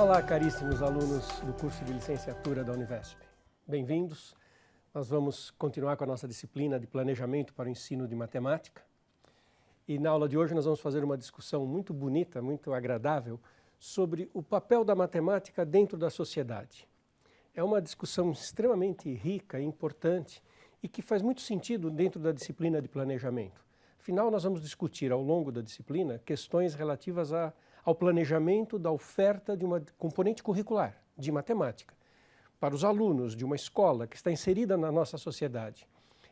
Olá, caríssimos alunos do curso de licenciatura da Univesp. Bem-vindos. Nós vamos continuar com a nossa disciplina de planejamento para o ensino de matemática. E na aula de hoje nós vamos fazer uma discussão muito bonita, muito agradável, sobre o papel da matemática dentro da sociedade. É uma discussão extremamente rica e importante e que faz muito sentido dentro da disciplina de planejamento. Afinal, nós vamos discutir ao longo da disciplina questões relativas ao planejamento da oferta de uma componente curricular de matemática para os alunos de uma escola que está inserida na nossa sociedade.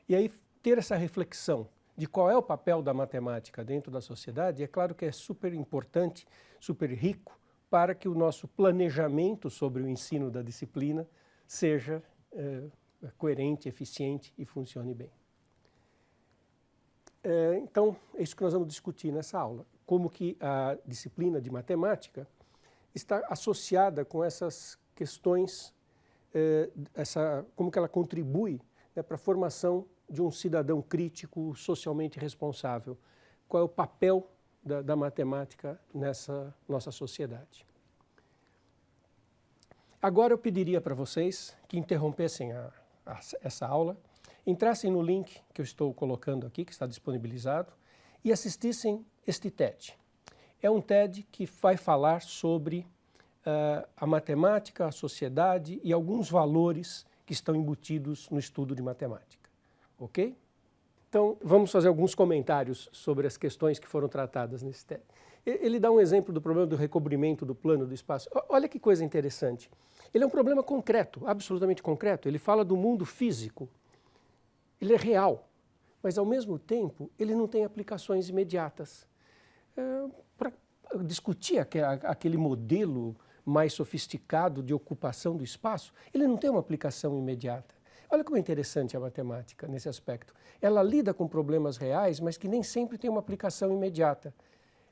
E aí ter essa reflexão de qual é o papel da matemática dentro da sociedade, é claro que é super importante, super rico, para que o nosso planejamento sobre o ensino da disciplina seja coerente, eficiente e funcione bem. Então, é isso que nós vamos discutir nessa aula. Como que a disciplina de matemática está associada com essas questões, como que ela contribui, né, para a formação de um cidadão crítico, socialmente responsável. Qual é o papel da matemática nessa nossa sociedade. Agora eu pediria para vocês que interrompessem essa aula, entrassem no link que eu estou colocando aqui, que está disponibilizado, e assistissem este TED. É um TED que vai falar sobre a matemática, a sociedade e alguns valores que estão embutidos no estudo de matemática. Ok? Então, vamos fazer alguns comentários sobre as questões que foram tratadas nesse TED. Ele dá um exemplo do problema do recobrimento do plano do espaço. Olha que coisa interessante. Ele é um problema concreto, absolutamente concreto. Ele fala do mundo físico. Ele é real, mas ao mesmo tempo ele não tem aplicações imediatas. Para discutir aquele modelo mais sofisticado de ocupação do espaço, ele não tem uma aplicação imediata. Olha como é interessante a matemática nesse aspecto. Ela lida com problemas reais, mas que nem sempre tem uma aplicação imediata.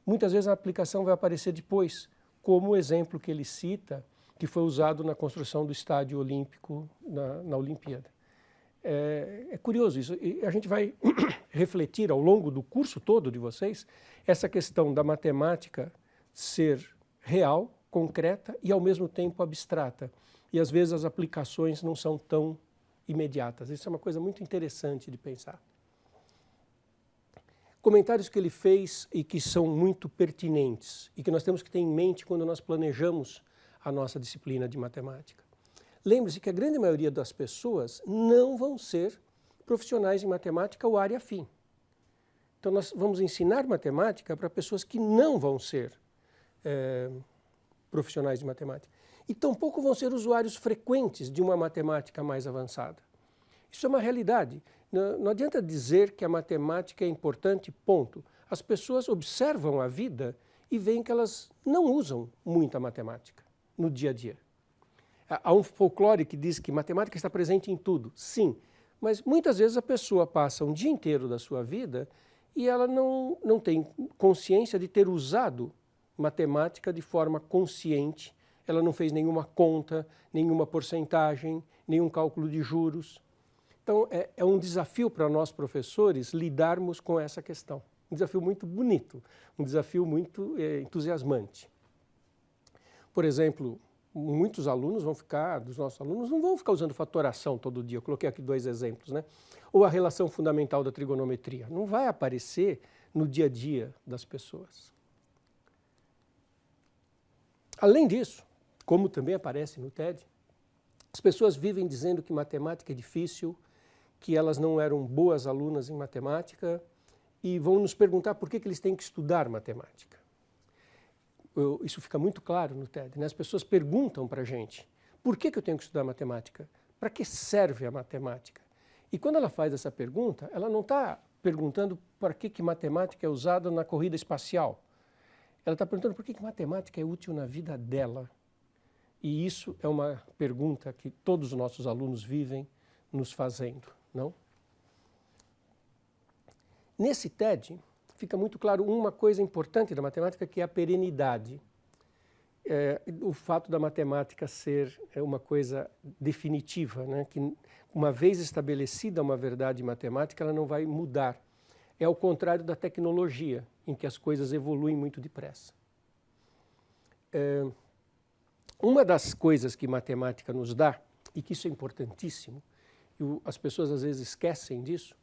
Muitas vezes a aplicação vai aparecer depois, como o exemplo que ele cita, que foi usado na construção do estádio olímpico na Olimpíada. É curioso isso, e a gente vai refletir ao longo do curso todo de vocês essa questão da matemática ser real, concreta e ao mesmo tempo abstrata. E às vezes as aplicações não são tão imediatas. Isso é uma coisa muito interessante de pensar. Comentários que ele fez e que são muito pertinentes e que nós temos que ter em mente quando nós planejamos a nossa disciplina de matemática. Lembre-se que a grande maioria das pessoas não vão ser profissionais em matemática ou área afim. Então nós vamos ensinar matemática para pessoas que não vão ser profissionais de matemática. E tampouco vão ser usuários frequentes de uma matemática mais avançada. Isso é uma realidade. Não adianta dizer que a matemática é importante, ponto. As pessoas observam a vida e veem que elas não usam muita matemática no dia a dia. Há um folclore que diz que matemática está presente em tudo. Sim, mas muitas vezes a pessoa passa um dia inteiro da sua vida e ela não tem consciência de ter usado matemática de forma consciente. Ela não fez nenhuma conta, nenhuma porcentagem, nenhum cálculo de juros. Então, é um desafio para nós, professores, lidarmos com essa questão. Um desafio muito bonito, um desafio muito entusiasmante. Por exemplo, muitos alunos dos nossos alunos, não vão ficar usando fatoração todo dia. Eu coloquei aqui 2 exemplos, né? Ou a relação fundamental da trigonometria. Não vai aparecer no dia a dia das pessoas. Além disso, como também aparece no TED, as pessoas vivem dizendo que matemática é difícil, que elas não eram boas alunas em matemática e vão nos perguntar por que eles têm que estudar matemática. Isso fica muito claro no TED, né? As pessoas perguntam para a gente, por que eu tenho que estudar matemática? Para que serve a matemática? E quando ela faz essa pergunta, ela não está perguntando para que matemática é usada na corrida espacial. Ela está perguntando por que matemática é útil na vida dela. E isso é uma pergunta que todos os nossos alunos vivem nos fazendo, não? Nesse TED, fica muito claro uma coisa importante da matemática, que é a perenidade. O fato da matemática ser uma coisa definitiva, né? Que uma vez estabelecida uma verdade matemática, ela não vai mudar. É ao contrário da tecnologia, em que as coisas evoluem muito depressa. Uma das coisas que matemática nos dá, e que isso é importantíssimo, e as pessoas às vezes esquecem disso,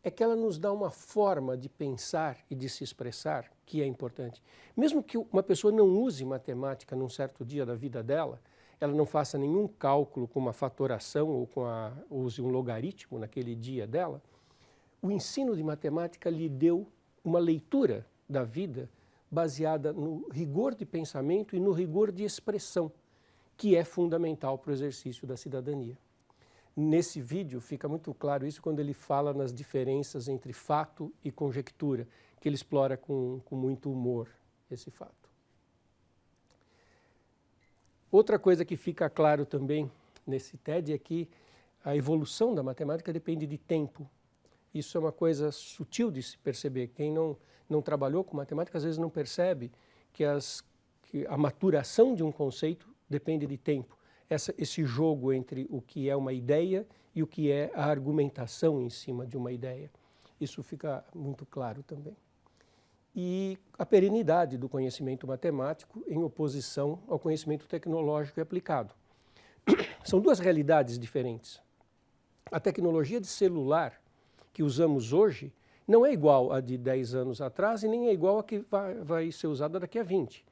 é que ela nos dá uma forma de pensar e de se expressar que é importante. Mesmo que uma pessoa não use matemática num certo dia da vida dela, ela não faça nenhum cálculo com uma fatoração ou use um logaritmo naquele dia dela, o ensino de matemática lhe deu uma leitura da vida baseada no rigor de pensamento e no rigor de expressão, que é fundamental para o exercício da cidadania. Nesse vídeo fica muito claro isso quando ele fala nas diferenças entre fato e conjectura, que ele explora com muito humor esse fato. Outra coisa que fica claro também nesse TED é que a evolução da matemática depende de tempo. Isso é uma coisa sutil de se perceber. Quem não trabalhou com matemática às vezes não percebe que a maturação de um conceito depende de tempo. Esse jogo entre o que é uma ideia e o que é a argumentação em cima de uma ideia. Isso fica muito claro também. E a perenidade do conhecimento matemático em oposição ao conhecimento tecnológico e aplicado. São duas realidades diferentes. A tecnologia de celular que usamos hoje não é igual a de 10 anos atrás e nem é igual a que vai ser usada daqui a 20.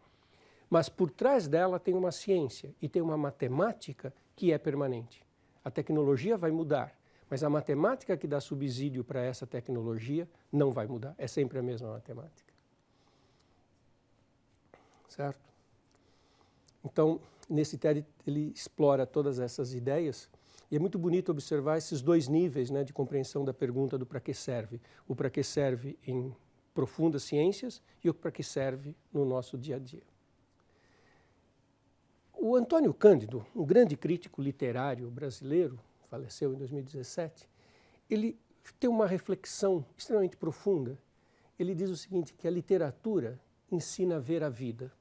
Mas por trás dela tem uma ciência e tem uma matemática que é permanente. A tecnologia vai mudar, mas a matemática que dá subsídio para essa tecnologia não vai mudar. É sempre a mesma matemática. Certo? Então, nesse TED ele explora todas essas ideias e é muito bonito observar esses dois níveis, né, de compreensão da pergunta do para que serve. O para que serve em profundas ciências e o para que serve no nosso dia a dia. O Antônio Cândido, um grande crítico literário brasileiro, faleceu em 2017, ele tem uma reflexão extremamente profunda. Ele diz o seguinte, que a literatura ensina a ver a vida.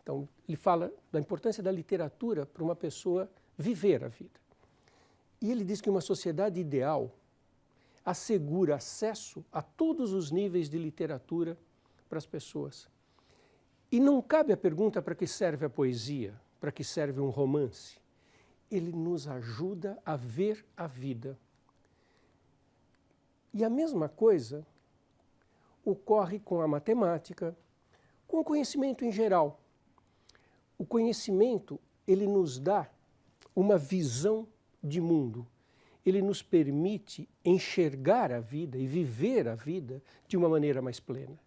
Então, ele fala da importância da literatura para uma pessoa viver a vida. E ele diz que uma sociedade ideal assegura acesso a todos os níveis de literatura para as pessoas. E não cabe a pergunta para que serve a poesia, para que serve um romance. Ele nos ajuda a ver a vida. E a mesma coisa ocorre com a matemática, com o conhecimento em geral. O conhecimento, ele nos dá uma visão de mundo. Ele nos permite enxergar a vida e viver a vida de uma maneira mais plena.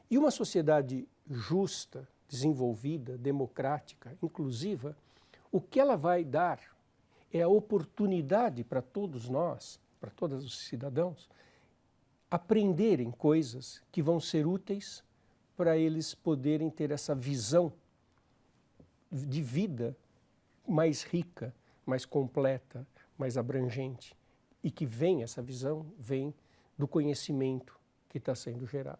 E uma sociedade justa, desenvolvida, democrática, inclusiva, o que ela vai dar é a oportunidade para todos nós, para todos os cidadãos, aprenderem coisas que vão ser úteis para eles poderem ter essa visão de vida mais rica, mais completa, mais abrangente. E que essa visão vem do conhecimento que está sendo gerado.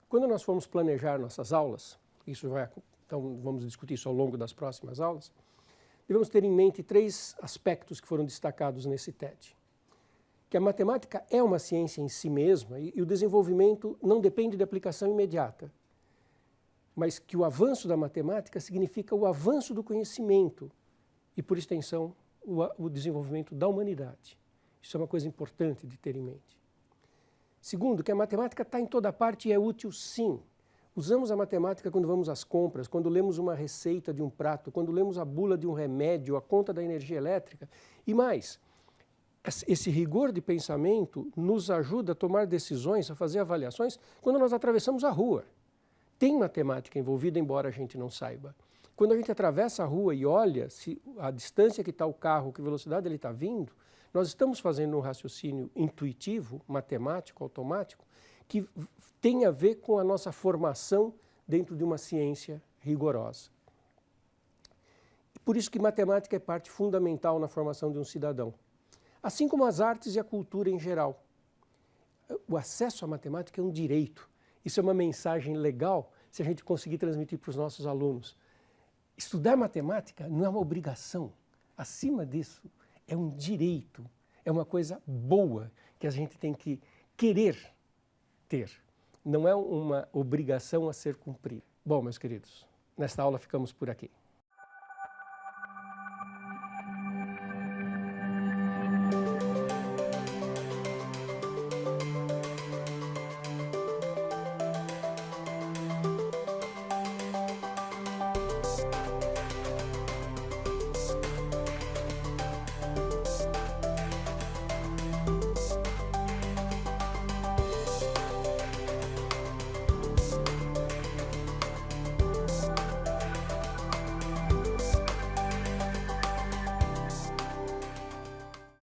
Quando nós formos planejar nossas aulas, então vamos discutir isso ao longo das próximas aulas, devemos ter em mente 3 aspectos que foram destacados nesse TED. Que a matemática é uma ciência em si mesma e o desenvolvimento não depende de aplicação imediata, mas que o avanço da matemática significa o avanço do conhecimento e, por extensão, o desenvolvimento da humanidade. Isso é uma coisa importante de ter em mente. Segundo, que a matemática está em toda parte e é útil sim. Usamos a matemática quando vamos às compras, quando lemos uma receita de um prato, quando lemos a bula de um remédio, a conta da energia elétrica e mais. Esse rigor de pensamento nos ajuda a tomar decisões, a fazer avaliações quando nós atravessamos a rua. Tem matemática envolvida, embora a gente não saiba. Quando a gente atravessa a rua e olha a distância que está o carro, que velocidade ele está vindo, nós estamos fazendo um raciocínio intuitivo, matemático, automático, que tem a ver com a nossa formação dentro de uma ciência rigorosa. Por isso que matemática é parte fundamental na formação de um cidadão. Assim como as artes e a cultura em geral. O acesso à matemática é um direito. Isso é uma mensagem legal se a gente conseguir transmitir para os nossos alunos. Estudar matemática não é uma obrigação. Acima disso, é um direito. É uma coisa boa que a gente tem que querer ter. não é uma obrigação a ser cumprida. Bom, meus queridos, nesta aula ficamos por aqui.